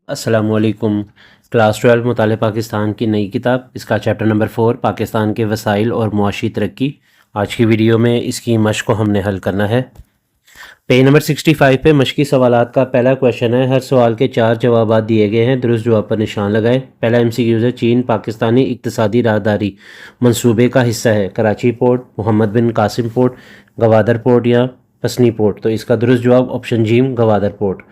अस्सलामुअलैकुम। क्लास 12 मुताले पाकिस्तान की नई किताब, इसका चैप्टर नंबर 4 पाकिस्तान के वसाइल और मुआशी तरक्की। आज की वीडियो में इसकी मश्क को हमने हल करना है। पेज नंबर 65 पे मश्की सवालात का पहला क्वेश्चन है। हर सवाल के 4 जवाब दिए गए हैं, दुरुस्त जवाब पर निशान लगाएं। पहला MCQ है, चीन पाकिस्तानी इक्तसादी राहदारी मंसूबे का हिस्सा है। कराची पोर्ट, मोहम्मद बिन कासिम पोर्ट, गवादर पोर्ट या पसनी पोर्ट। तो इसका दुरुस्त जवाब ऑप्शन जीम गवादर पोर्ट।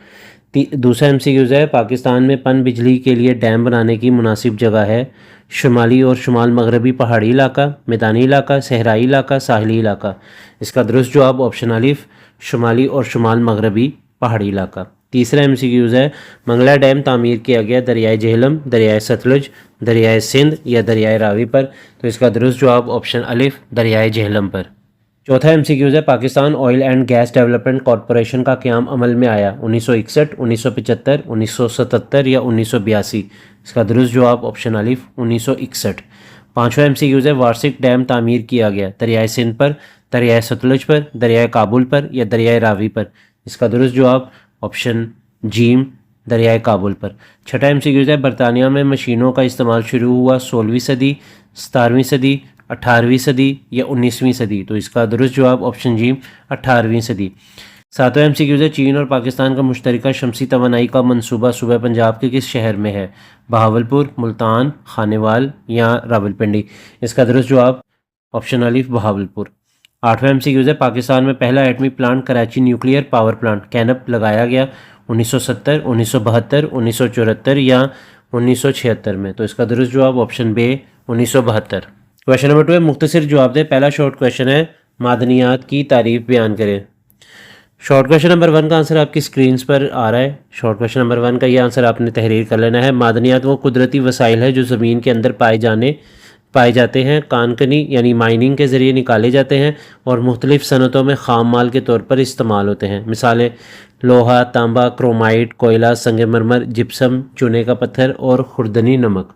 दूसरा MCQ है, पाकिस्तान में पन बिजली के लिए डैम बनाने की मुनासिब जगह है। शुमाली और शुमाल मगरबी पहाड़ी इलाका, मैदानी इलाका, सहराई इलाका, साहिली इलाका। इसका दुरुस्त जवाब ऑप्शन अलिफ शुमाली और शुमाल मगरबी पहाड़ी इलाका। तीसरा MCQ है, मंगला डैम तामीर किया गया दरियाए झेलम, दरियाए सतलुज, दरियाए सिंध या दरियाए रावी पर। तो इसका दुरुस्त जवाब ऑप्शन अलिफ दरियाए झेलम पर। चौथा MCQ है, Pakistan oil and gas development corporation का क़याम अमल में आया 1961, 1975, 1977 या 1982। इसका दुरुस्त जवाब ऑप्शन अलिफ 1961। पाँचवा MCQ है, वार्षिक डैम तामीर किया गया दरियाए सिंध पर, दरियाए सतलुज पर, दरियाए काबुल पर या दरियाए रावी पर। इसका दुरुस्त जवाब ऑप्शन जीम दरियाए काबुल पर। छठा MCQ है, बरतानिया में मशीनों का इस्तेमाल शुरू हुआ 16वीं सदी, 17वीं सदी, 18वीं सदी या 19वीं सदी। तो इसका दुरुस्त जवाब ऑप्शन जी 18वीं सदी। सातवां MCQ है, चीन और पाकिस्तान का मुश्तरका शमसी तवानाई का मंसूबा सूबा पंजाब के किस शहर में है? बहावलपुर, मुल्तान, खानेवाल या रावलपिंडी। इसका दुरुस्त जवाब ऑप्शन अलिफ बहावलपुर। आठवां MCQ है, पाकिस्तान में पहला एटमी plant Karachi nuclear power plant KANUPP लगाया गया 1970, 1972, 1974 या 1976 में। तो इसका दुरुस्त जवाब ऑप्शन बे 1972। क्वेश्चन नंबर 2 है, मुख्तसर जवाब दें। पहला शॉर्ट क्वेश्चन है, मादनियात की तारीफ बयान करें। शॉर्ट क्वेश्चन नंबर 1 का आंसर आपकी स्क्रीन पर आ रहा है। शॉर्ट क्वेश्चन नंबर 1 का ये आंसर आपने तहरीर कर लेना है। मादनियात वो कुदरती वसाइल है जो ज़मीन के अंदर पाए जाते हैं, कानकनी यानी माइनिंग के ज़रिए निकाले जाते हैं और मुख्तलिफ़ सनतों में ख़ाम माल के तौर पर इस्तेमाल होते हैं। मिसालें लोहा, तांबा, क्रोमाइट, कोयला, संगमरमर, जिप्सम, चूने का पत्थर और खुर्दनी नमक।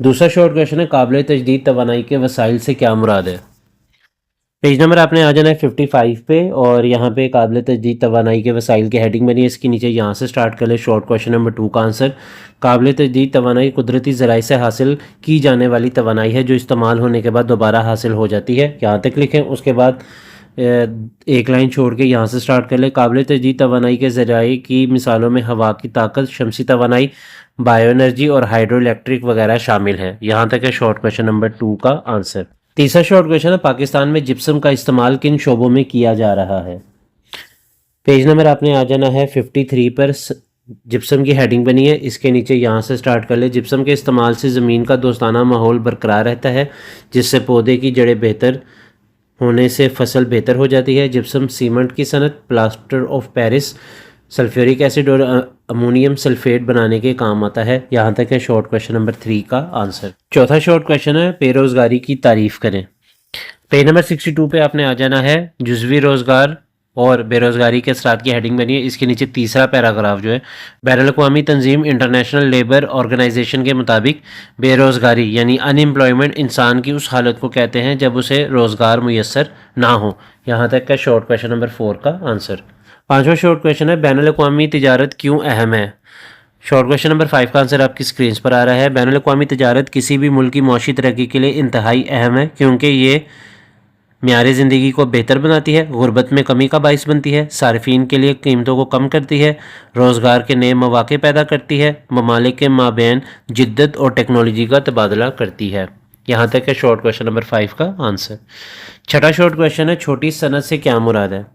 दूसरा शॉर्ट क्वेश्चन है, काबिल तजदीद तवानाई के वसाइल से क्या मुराद है? पेज नंबर आपने आ जाना है 55 पे और यहाँ पे काबिल तजदीद तवानाई के वसाइल की हेडिंग बनी है। इसके नीचे यहाँ से स्टार्ट कर ले। शॉर्ट क्वेश्चन नंबर 2 का आंसर, काबिल तजदीद तवानाई कुदरती ज़राए से हासिल की जाने वाली तवानाई है जो इस्तेमाल होने के बाद दोबारा हासिल हो जाती है। यहाँ तक लिखें, उसके बाद एक लाइन छोड़ के यहाँ से स्टार्ट कर ले। काबिल तजदीद तवानाई के ज़राए की मिसालों में हवा की ताकत, शमसी तवानाई, बायो एनर्जी और हाइड्रो इलेक्ट्रिक वगैरह शामिल है। यहाँ तक है शॉर्ट क्वेश्चन नंबर 2 का आंसर। तीसरा शॉर्ट क्वेश्चन है, पाकिस्तान में जिप्सम का इस्तेमाल किन शोबों में किया जा रहा है? पेज नंबर आपने आ जाना है 53 पर। जिप्सम की हेडिंग बनी है, इसके नीचे यहाँ से स्टार्ट कर ले। जिप्सम के इस्तेमाल से ज़मीन का दोस्ताना माहौल बरकरार रहता है जिससे पौधे की जड़ें बेहतर होने से फसल बेहतर हो जाती है। जिप्सम सीमेंट की सनत, plaster of Paris, sulphuric acid और अमोनियम सल्फेट बनाने के काम आता है। यहाँ तक है शॉर्ट क्वेश्चन नंबर 3 का आंसर। चौथा शॉर्ट क्वेश्चन है, बेरोज़गारी की तारीफ करें। पेज नंबर 62 पे आपने आ जाना है। जुज़वी रोज़गार और बेरोज़गारी के असरात की हेडिंग बनी है। इसके नीचे तीसरा पैराग्राफ जो है, बैनुल-अक़वामी तंजीम इंटरनेशनल लेबर ऑर्गेनाइजेशन के मुताबिक बेरोज़गारी यानी अनएम्प्लॉयमेंट इंसान की उस हालत को कहते हैं जब उसे रोज़गार मुयस्सर ना हो। यहाँ तक का शॉर्ट क्वेश्चन नंबर 4 का आंसर। पांचवा शॉर्ट क्वेश्चन है, बैनुल-अक़वामी तिजारत क्यों अहम है? शॉर्ट क्वेश्चन नंबर 5 का आंसर आपकी स्क्रीन पर आ रहा है। बैनुल-अक़वामी तिजारत किसी भी मुल्क की मौशी तरक्की के लिए इंतहाई अहम है क्योंकि ये म्यारे ज़िंदगी को बेहतर बनाती है, गुर्बत में कमी का बाइस बनती है, सार्फिन के लिए कीमतों को कम करती है, रोज़गार के नए मौक़े पैदा करती है, ममालिक के माबैन जिद्दत और टेक्नोलॉजी का तबादला करती है। यहाँ तक है शॉर्ट क्वेश्चन नंबर 5 का आंसर। छठा शॉर्ट क्वेश्चन है, छोटी सनत से क्या मुराद है?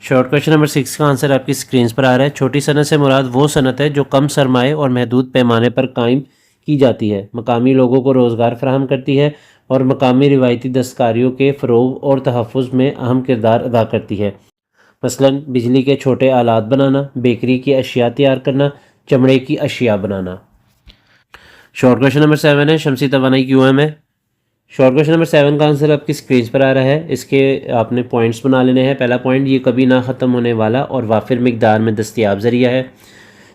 शॉर्ट क्वेश्चन नंबर 6 का आंसर आपकी स्क्रीन पर आ रहा है। छोटी सनत से मुराद वो सनत है जो कम सरमाए और महदूद पैमाने पर कायम की जाती है, मकामी लोगों को रोज़गार फराहम करती है और मकामी रिवायती दस्तकारियों के फ़रोग़ और तहफ़्फ़ुज़ में अहम किरदार अदा करती है। मसलन बिजली के छोटे आलात बनाना, बेकरी की अशिया तैयार करना, चमड़े की अशिया बनाना। शॉर्ट क्वेश्चन नंबर 7 है, शमसी तवानाई क्यों अहम है? शॉर्ट क्वेश्चन नंबर 7 का आंसर आपकी स्क्रीन पर आ रहा है। इसके आपने पॉइंट्स बना लेने हैं। पहला पॉइंट, ये कभी ना ख़त्म होने वाला और वाफिर मिकदार में दस्तियाब ज़रिया है।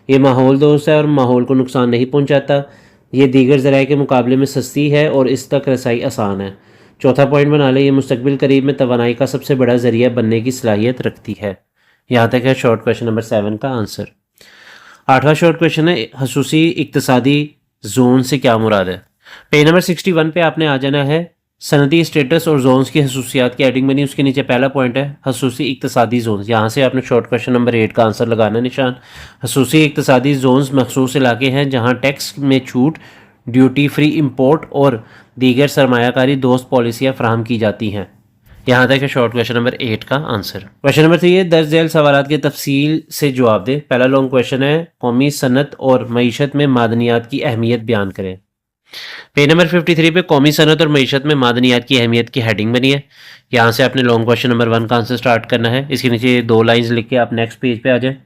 ये माहौल दोस्त है और माहौल को नुकसान नहीं पहुँचाता। ये दीगर ज़राए के मुकाबले में सस्ती है और इस तक रसाई आसान है। चौथा पॉइंट बना ले, ये मुस्तकबिल करीब में तवानाई का सबसे बड़ा ज़रिया बनने की सलाहियत रखती है। यहाँ तक है शॉर्ट क्वेश्चन नंबर 7 का आंसर। 8वां शॉर्ट क्वेश्चन है खसूसी इक्तसादी जोन से क्या मुराद है। पेज नंबर 61 पे आपने आ जाना है। सनदी स्टेटस और जोन्स की खसूसियात की हेडिंग बनी, उसके नीचे पहला पॉइंट है खसूसी इक्तसादी जोन। यहाँ से आपने शॉर्ट क्वेश्चन नंबर 8 का आंसर लगाना निशान। खसूसी इक्तसादी जोन्स मखसूस इलाके हैं जहाँ टैक्स में छूट, ड्यूटी फ्री इंपोर्ट और दीगर सरमायाकारी दोस्त पॉलिसियाँ फराहम की जाती हैं। यहाँ तक है शॉर्ट क्वेश्चन नंबर 8 का आंसर। क्वेश्चन नंबर 3 है दर्ज झेल सवालात के तफसील से जवाब दे। पहला लॉन्ग क्वेश्चन है कौमी सनत और मईशत में मादनियात की अहमियत बयान करें। पेज नंबर 53 पे कौमी सनत और मईशत में मादनियात की अहमियत की हेडिंग बनी है। यहाँ से आपने लॉन्ग क्वेश्चन नंबर 1 का आंसर स्टार्ट करना है। इसके नीचे 2 लाइन्स लिख के आप नेक्स्ट पेज पे आ जाए।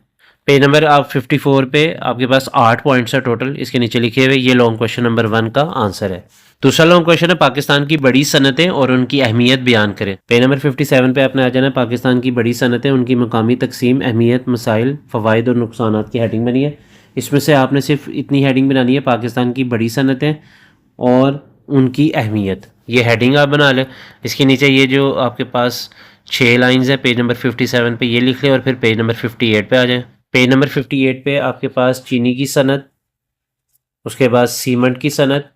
पेज नंबर आप 54 पे आपके पास 8 पॉइंट्स है टोटल, इसके नीचे लिखे हुए। ये लॉन्ग क्वेश्चन नंबर 1 का आंसर है। दूसरा लॉन्ग क्वेश्चन है पाकिस्तान की बड़ी सनतें और उनकी अहमियत बयान करें। पेज नंबर 57 पे आपने आ जाना है पाकिस्तान की बड़ी सनतें, उनकी मकामी तकसीम, अहमियत, मसाइल, फ़वाइद और नुकसानात की हेडिंग बनी है। इसमें से आपने सिर्फ इतनी हेडिंग बनानी है पाकिस्तान की बड़ी सनतें और उनकी अहमियत, ये हेडिंग आप बना लें। इसके नीचे ये जो आपके पास 6 लाइन्स है पेज नंबर 57 पे ये लिख लें और फिर पेज नंबर 58 पे आ जाएं। पेज नंबर 58 पे आपके पास चीनी की सनत, उसके बाद सीमेंट की सनत,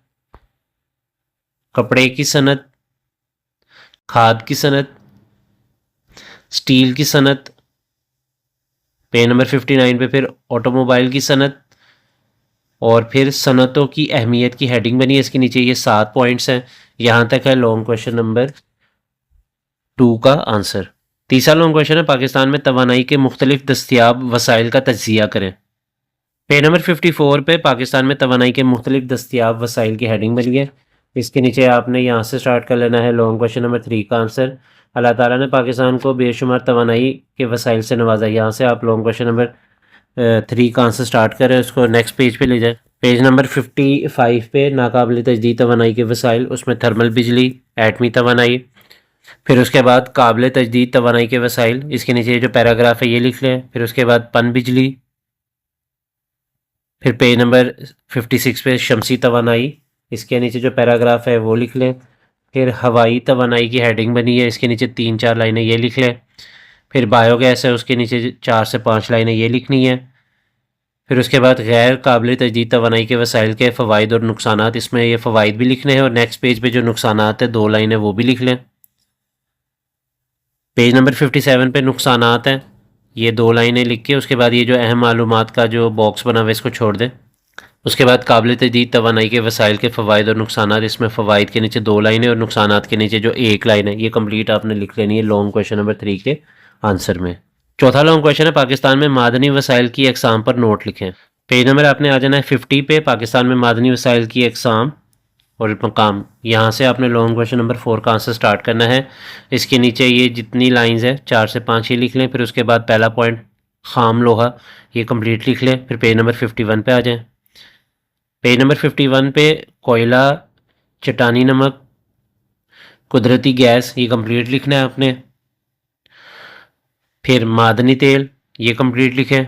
कपड़े की सनत, खाद की सनत, स्टील की सनत। पेज नंबर 59 पे फिर ऑटोमोबाइल की सनत और फिर सनतों की अहमियत की हेडिंग बनी है। इसके नीचे ये 7 पॉइंट्स हैं। यहाँ तक है लॉन्ग क्वेश्चन नंबर 2 का आंसर। तीसरा लॉन्ग क्वेश्चन है पाकिस्तान में तवानाई के मुख्तलिफ दस्तियाब वसाइल का तज्जिया करें। पेज नंबर 54 पे पाकिस्तान में तवानाई के मुख्तलिफ दस्तियाब वसाइल की हेडिंग बनी है। इसके नीचे आपने यहाँ से स्टार्ट कर लेना है लॉन्ग क्वेश्चन नंबर 3 का आंसर। अल्लाह ताला ने पाकिस्तान को बेशुमार तवानाई के वसाइल से नवाजा। यहाँ से आप लॉन्ग क्वेश्चन नंबर 3 का आंसर स्टार्ट करें, उसको नेक्स्ट पेज पे ले जाए। पेज नंबर 55 पे नाकाबिल तजदीद तवानाई के वसाइल, उसमें थर्मल बिजली, एटमी तवानाई, फिर उसके बाद काबिल तजदीद तवानाई के वसाइल। इसके नीचे जो पैराग्राफ है ये लिख लें। फिर उसके बाद पन बिजली, फिर पेज नंबर 56 पे शमसी तवानाई, इसके नीचे जो पैराग्राफ है वो लिख लें। फिर हवाई तवानाई की हेडिंग बनी है, इसके नीचे 3-4 लाइनें ये लिख लें। फिर बायोगैस है, उसके नीचे 4 से 5 लाइनें ये लिखनी है। फिर उसके बाद गैर काबिल तजदीद तवानाई के वसाइल के फ़वाइद और नुकसानात, इसमें ये फ़वाइद भी लिखने हैं और नेक्स्ट पेज पे जो नुकसानात है 2 लाइनें वो भी लिख लें। पेज नंबर 57 पे नुकसानात हैं, ये 2 लाइनें लिख के उसके बाद ये जो अहम मालूमात का जो बॉक्स बना हुआ है इसको छोड़ दें। उसके बाद काबिल तजदीद तवानाई के वसाइल के फ़वाइद और नुकसानात, इसमें फ़वाइद के नीचे 2 लाइनें और नुकसानात के नीचे जो 1 लाइन है ये कंप्लीट आपने लिख लेनी है लॉन्ग क्वेश्चन नंबर 3 के आंसर में। चौथा लॉन्ग क्वेश्चन है पाकिस्तान में मादनी वसाइल की अकसाम पर नोट लिखें। पेज नंबर आपने आ जाना है 50 पे पाकिस्तान में मादनी वसाइल की अकसाम और मकाम। यहाँ से आपने लॉन्ग क्वेश्चन नंबर 4 का आंसर स्टार्ट करना है। इसके नीचे ये जितनी लाइंस है 4 से 5 ये लिख लें। फिर उसके बाद पहला पॉइंट खाम लोहा, ये कंप्लीट लिख लें। फिर पेज नंबर 51 पे आ जाएं। पेज नंबर 51 पे कोयला, चट्टानी नमक, कुदरती गैस, ये कंप्लीट लिखना है आपने। फिर मादनी तेल, ये कंप्लीट लिखें।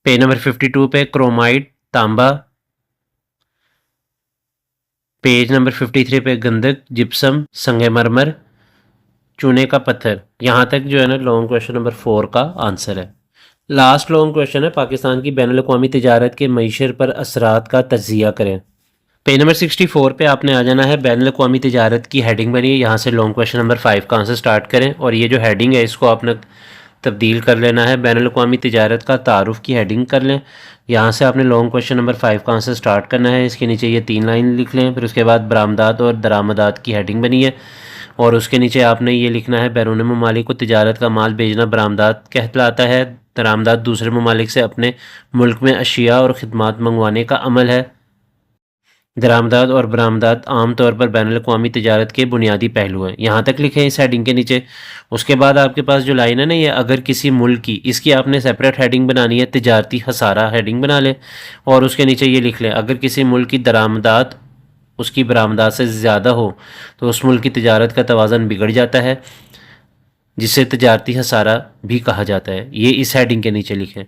पेज नंबर 52 पे क्रोमाइड, तांबा। पेज नंबर 53 पे गंधक, जिप्सम, संगमरमर, चूने का पत्थर। यहाँ तक जो है ना लॉन्ग क्वेश्चन नंबर 4 का आंसर है। लास्ट लॉन्ग क्वेश्चन है पाकिस्तान की बैनुल अक़वामी तिजारत के मईशत पर असरात का तज्जिया करें। पेज नंबर 64 पे आपने आ जाना है बैनुल अक़वामी तिजारत की हेडिंग बनी है। यहाँ से लॉन्ग क्वेश्चन नंबर 5 का आंसर स्टार्ट करें और ये जो हेडिंग है इसको आपने तब्दील कर लेना है, बैनुल अक़वामी तिजारत का तारुफ की हेडिंग कर लें। यहाँ से आपने लॉन्ग क्वेश्चन नंबर 5 का आंसर स्टार्ट करना है। इसके नीचे ये 3 लाइन लिख लें। फिर उसके बाद बरामदात और दरामदात की हेडिंग बनी है और उसके नीचे आपने ये लिखना है बैरून ममालिक को तिजारत का माल भेजना बरामदात कहलाता है। दरामदात दूसरे ममालिक से अपने मुल्क में अशिया और ख़िदमात मंगवाने का अमल है। दरामदात और बरामदात आम तौर पर बैनुल अक़वामी तिजारत के बुनियादी पहलू हैं। यहाँ तक लिखें इस हेडिंग के नीचे। उसके बाद आपके पास जो लाइन है ना, ये अगर किसी मुल्क की, इसकी आपने सेपरेट हेडिंग बनानी है, तिजारती खसारा हेडिंग बना लें और उसके नीचे ये लिख लें अगर किसी मुल्क की दरामदात उसकी बरामदात से ज़्यादा हो तो उस मुल्क की तिजारत का तवाज़न बिगड़ जाता है, जिसे तिजारती खसारा भी कहा जाता है। ये इस हेडिंग के नीचे लिखें।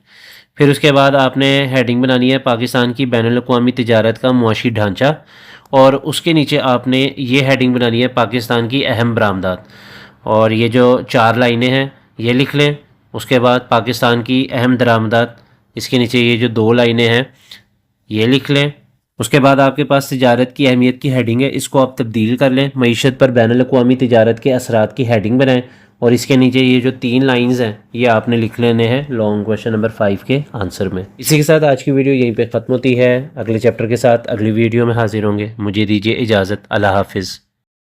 फिर उसके बाद आपने हेडिंग बनानी है पाकिस्तान की बैनुल अक़वामी तिजारत का मुआशी ढांचा और उसके नीचे आपने ये हेडिंग बनानी है पाकिस्तान की अहम बरामदात। और ये जो 4 लाइनें हैं ये लिख लें। उसके बाद पाकिस्तान की अहम दरामदात, इसके नीचे ये जो 2 लाइनें हैं ये लिख लें। उसके बाद आपके पास तिजारत की अहमियत की हेडिंग है, इसको आप तब्दील कर लें, मईशत पर बैनुल अक़वामी तिजारत के असरात की हेडिंग बनाएं और इसके नीचे ये जो 3 लाइंस हैं ये आपने लिख लेने हैं लॉन्ग क्वेश्चन नंबर 5 के आंसर में। इसी के साथ आज की वीडियो यहीं पे ख़त्म होती है। अगले चैप्टर के साथ अगली वीडियो में हाजिर होंगे। मुझे दीजिए इजाज़त। अल्लाह हाफिज़।